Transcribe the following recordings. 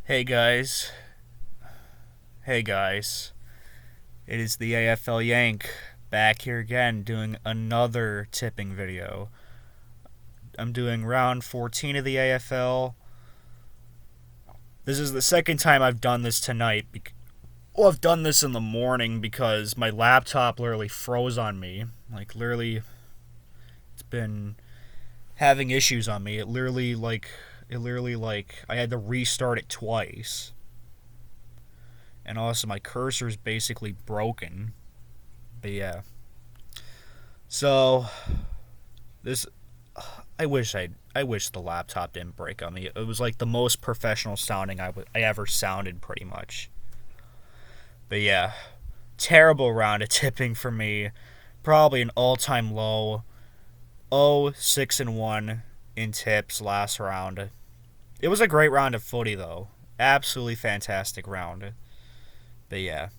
Hey guys, hey guys, it is the AFL Yank back here again doing another tipping video. I'm doing round 14 of the AFL. This is the second time I've done this tonight. Well, I've done this in the morning because my laptop literally froze on me. Literally, it's been having issues on me. I had to restart it twice. And also my cursor's basically broken. But yeah. So this I wish the laptop didn't break on me. It was like the most professional sounding I ever sounded pretty much. But yeah, terrible round of tipping for me. Probably an all-time low. 6-1 in tips last round. It was a great round of footy though. Absolutely fantastic round. But yeah.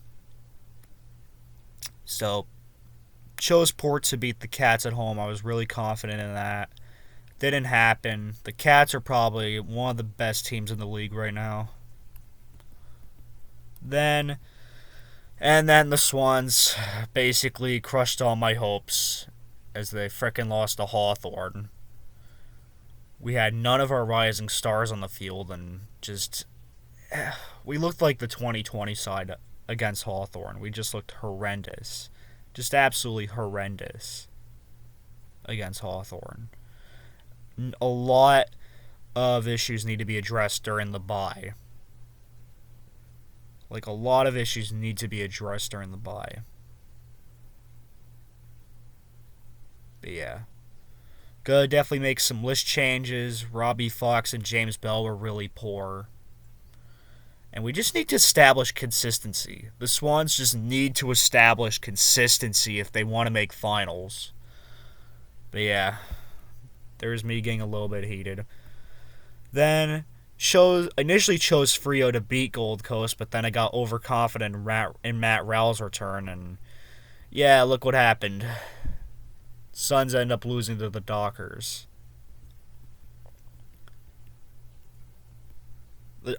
So, chose Port to beat the Cats at home. I was really confident in that. Didn't happen. The Cats are probably one of the best teams in the league right now. Then the Swans basically crushed all my hopes as they frickin' lost to Hawthorn. We had none of our rising stars on the field and we looked like the 2020 side against Hawthorn. We just looked horrendous. Just absolutely horrendous against Hawthorn. A lot of issues need to be addressed during the bye. A lot of issues need to be addressed during the bye. But yeah. Good, definitely make some list changes. Robbie Fox and James Bell were really poor. And we just need to establish consistency. The Swans just need to establish consistency if they want to make finals. But yeah, there's me getting a little bit heated. Then initially chose Freo to beat Gold Coast, but then I got overconfident in Matt Rowell's return, and yeah, look what happened. Suns end up losing to the Dockers.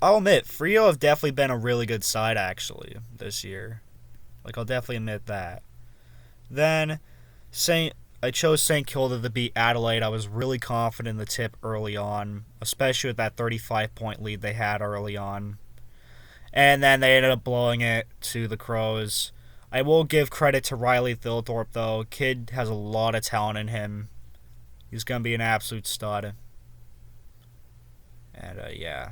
I'll admit, Freo have definitely been a really good side, actually, this year. I'll definitely admit that. Then, I chose St. Kilda to beat Adelaide. I was really confident in the tip early on, especially with that 35-point lead they had early on. And then they ended up blowing it to the Crows. I will give credit to Riley Thilthorpe, though. Kid has a lot of talent in him. He's going to be an absolute stud. And, yeah.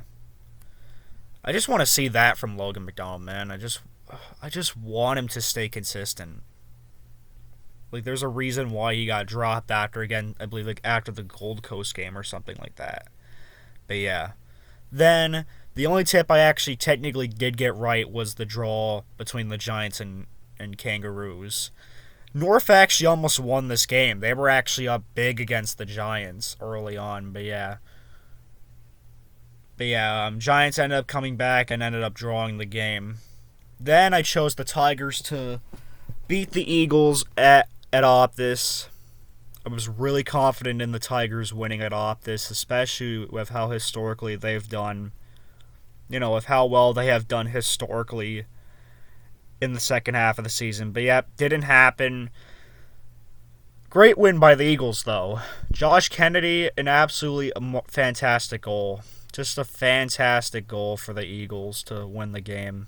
I just want to see that from Logan McDonald, man. I just want him to stay consistent. There's a reason why he got dropped after the Gold Coast game or something like that. But yeah. Then, the only tip I actually technically did get right was the draw between the Giants and Kangaroos. North actually almost won this game. They were actually up big against the Giants early on, but yeah. Giants ended up coming back and ended up drawing the game. Then I chose the Tigers to beat the Eagles at Optus. I was really confident in the Tigers winning at Optus, especially with how historically they've done, with how well they have done historically in the second half of the season. But yeah, didn't happen. Great win by the Eagles, though. Josh Kennedy, an absolutely fantastic goal. Just a fantastic goal for the Eagles to win the game.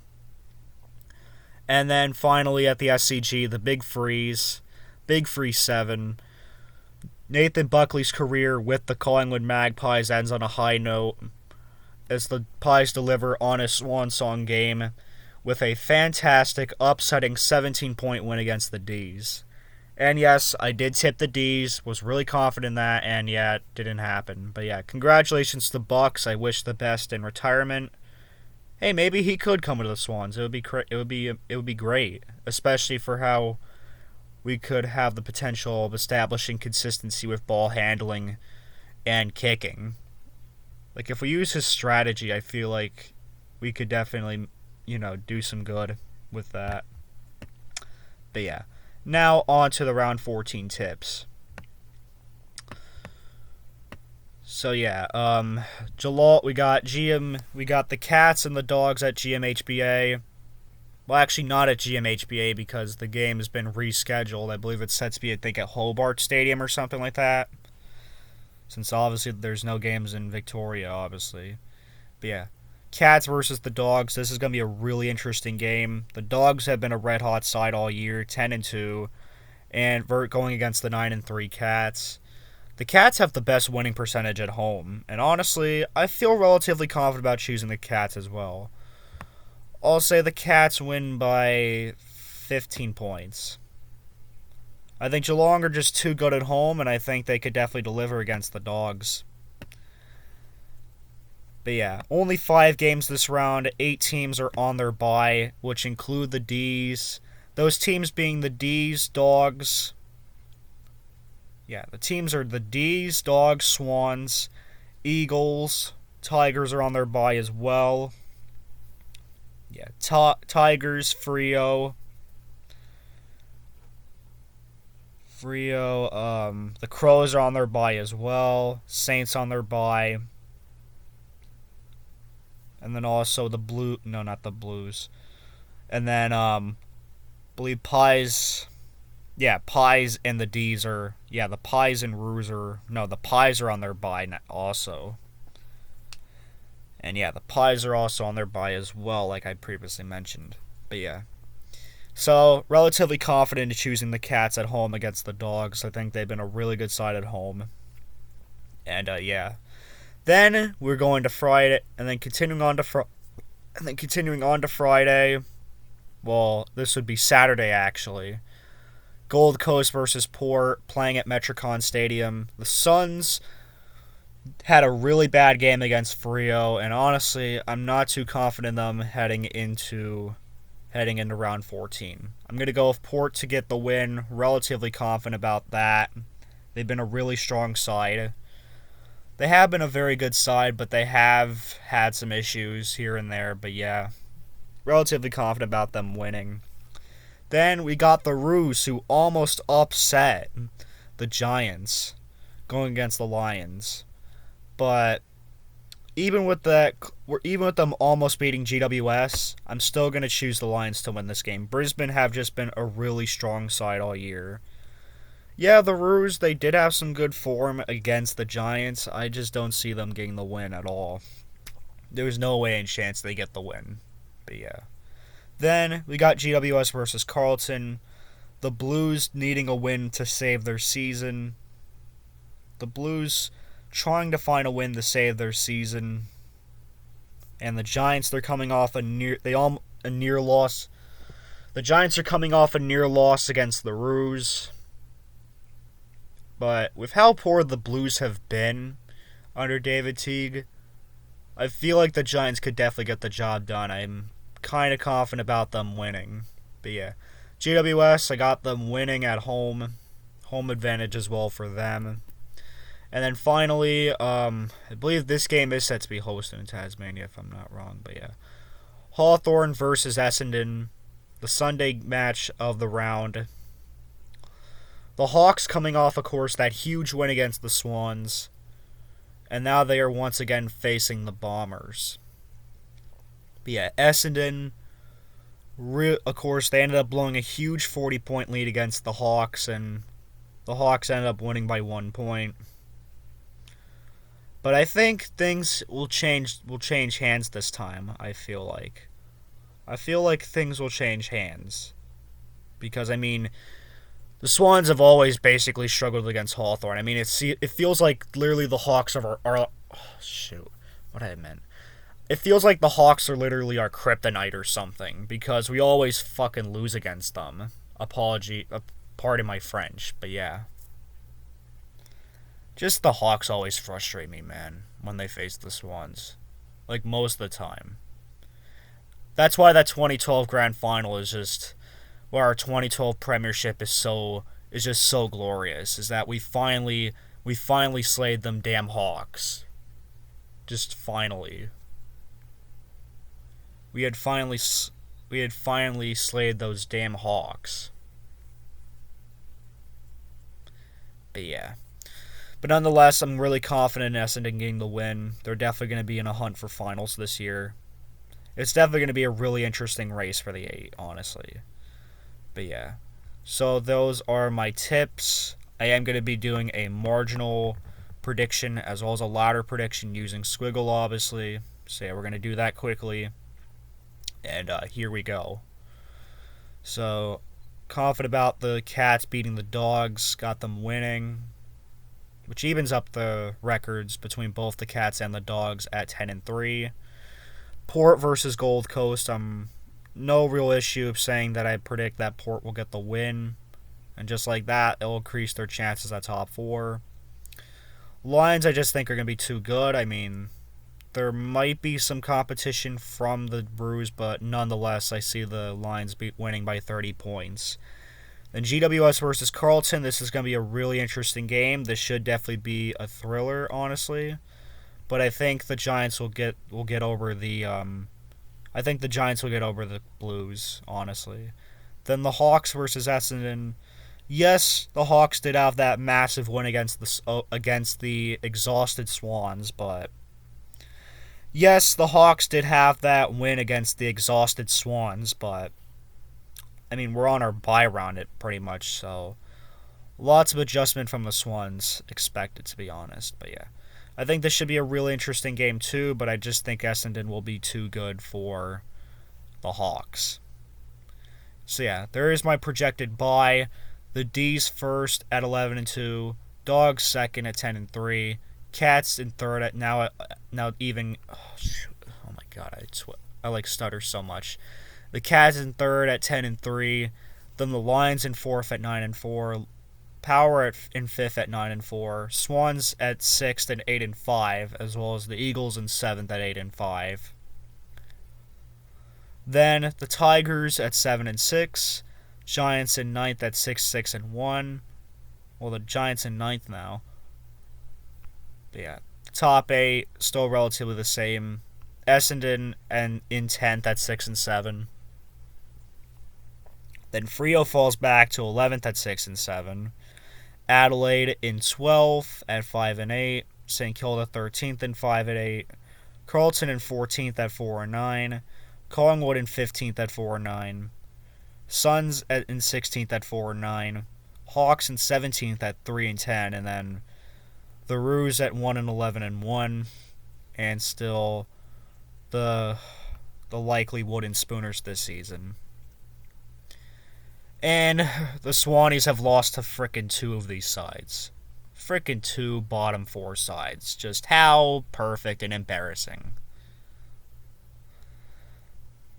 And then finally at the SCG, the Big Freeze 7. Nathan Buckley's career with the Collingwood Magpies ends on a high note as the Pies deliver on a swan song game with a fantastic, upsetting 17-point win against the D's. And yes, I did tip the D's, was really confident in that, and yeah, it didn't happen. But yeah, congratulations to Bucks. I wish the best in retirement. Hey, maybe he could come to the Swans. It would be great, especially for how we could have the potential of establishing consistency with ball handling and kicking. If we use his strategy, I feel like we could definitely, do some good with that. But yeah. Now on to the round 14 tips. So yeah, Geelong, we got the Cats and the Dogs at GMHBA. Well, actually not at GMHBA because the game has been rescheduled. I believe it's set to be, I think, at Hobart Stadium or something like that. Since obviously there's no games in Victoria, obviously. But yeah, Cats versus the Dogs. This is going to be a really interesting game. The Dogs have been a red hot side all year, 10-2, and going against the 9-3 Cats. The Cats have the best winning percentage at home, and honestly, I feel relatively confident about choosing the Cats as well. I'll say the Cats win by 15 points. I think Geelong are just too good at home, and I think they could definitely deliver against the Dogs. But yeah, only 5 games this round. 8 teams are on their bye, which include the D's. Those teams being the D's, Dogs. Yeah, the teams are the D's, Dogs, Swans, Eagles. Tigers are on their bye as well. Yeah, Tigers, Freo, the Crows are on their bye as well. Saints on their bye. And then also not the Blues. And then, believe Pies, Pies and the D's are, the Pies and Roos the Pies are on their bye also. And yeah, the Pies are also on their bye as well, like I previously mentioned. But yeah. So, relatively confident in choosing the Cats at home against the Dogs. I think they've been a really good side at home. And yeah. Then we're going to Friday, and then continuing on to Friday. Well, this would be Saturday actually. Gold Coast versus Port, playing at Metricon Stadium. The Suns had a really bad game against Freo, and honestly, I'm not too confident in them heading into round 14. I'm going to go with Port to get the win. Relatively confident about that. They've been a really strong side. They have been a very good side, but they have had some issues here and there. But yeah, relatively confident about them winning. Then we got the Roos, who almost upset the Giants going against the Lions. But even with them almost beating GWS, I'm still going to choose the Lions to win this game. Brisbane have just been a really strong side all year. Yeah, the Roos, they did have some good form against the Giants. I just don't see them getting the win at all. There's no way in chance they get the win. But yeah. Then we got GWS versus Carlton. The Blues needing a win to save their season. The Blues trying to find a win to save their season. And the Giants, they're coming off a near loss. The Giants are coming off a near loss against the Roos. But with how poor the Blues have been under David Teague, I feel like the Giants could definitely get the job done. I'm kind of confident about them winning. But yeah, GWS, I got them winning at home. Home advantage as well for them. And then finally, I believe this game is set to be hosted in Tasmania, if I'm not wrong. But yeah, Hawthorn versus Essendon, the Sunday match of the round. The Hawks coming off, of course, that huge win against the Swans. And now they are once again facing the Bombers. But yeah, Essendon, of course, they ended up blowing a huge 40-point lead against the Hawks, and the Hawks ended up winning by 1 point. But I think things will change hands this time, I feel like. I feel like things will change hands. Because, I mean, the Swans have always basically struggled against Hawthorn. I mean, it feels like literally the Hawks are what I meant. It feels like the Hawks are literally our kryptonite or something, because we always fucking lose against them. Pardon my French, but yeah. Just the Hawks always frustrate me, man, when they face the Swans. Like, most of the time. That's why that 2012 Grand Final is just where our 2012 Premiership is just so glorious, is that we finally slayed them damn Hawks. Just finally. We had finally slayed those damn Hawks. But yeah. But nonetheless, I'm really confident in Essendon getting the win. They're definitely going to be in a hunt for finals this year. It's definitely going to be a really interesting race for the 8, honestly. But yeah. So those are my tips. I am going to be doing a marginal prediction as well as a ladder prediction using Squiggle, obviously. So yeah, we're going to do that quickly. And here we go. So, confident about the Cats beating the Dogs, got them winning, which evens up the records between both the Cats and the Dogs at 10-3. Port versus Gold Coast, I'm no real issue of saying that I predict that Port will get the win. And just like that, it'll increase their chances at top 4. Lions, I just think are going to be too good. I mean, there might be some competition from the Brews, but nonetheless, I see the Lions winning by 30 points. Then GWS versus Carlton. This is going to be a really interesting game. This should definitely be a thriller, honestly. But I think the Giants will get over the Blues, honestly. Then the Hawks versus Essendon. Yes, the Hawks did have that massive win against the exhausted Swans, but yes, the Hawks did have that win against the exhausted Swans, but I mean, we're on our bye round it pretty much, so lots of adjustment from the Swans expected, to be honest. But yeah, I think this should be a really interesting game too, but I just think Essendon will be too good for the Hawks. So yeah, there is my projected bye. The D's first at 11-2, Dogs second at 10-3, Cats in third at now even. Oh my god, I stutter so much. The Cats in third at 10-3, then the Lions in fourth at 9-4, Power in fifth at 9-4, Swans at sixth and 8-5, as well as the Eagles in seventh at 8-5. Then the Tigers at 7-6, Giants in ninth at 6-1. Well, the Giants in ninth now. But yeah, top 8 still relatively the same. Essendon and in 10th at 6-7. Then Freo falls back to 11th at 6-7. Adelaide in 12th at 5-8. St Kilda 13th and 5-8. Carlton in 14th at 4-9. Collingwood in 15th at 4-9. Suns in 16th at 4-9. Hawks in 17th at 3-10, and then the Roos at 1-11-1, and still the likely wooden spooners this season. And the Swannies have lost to frickin' 2 of these sides. Frickin' 2 bottom 4 sides. Just how perfect and embarrassing.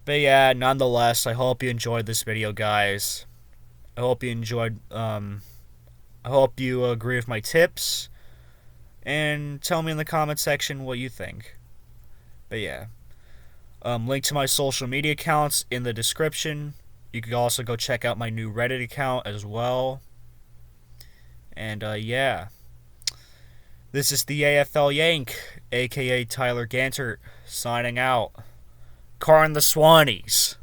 But yeah, nonetheless, I hope you enjoyed this video, guys. I hope you agree with my tips. And tell me in the comment section what you think. But yeah. Link to my social media accounts in the description. You can also go check out my new Reddit account as well. And yeah. This is the AFL Yank, aka Tyler Gantert, signing out. Carn the Swannies.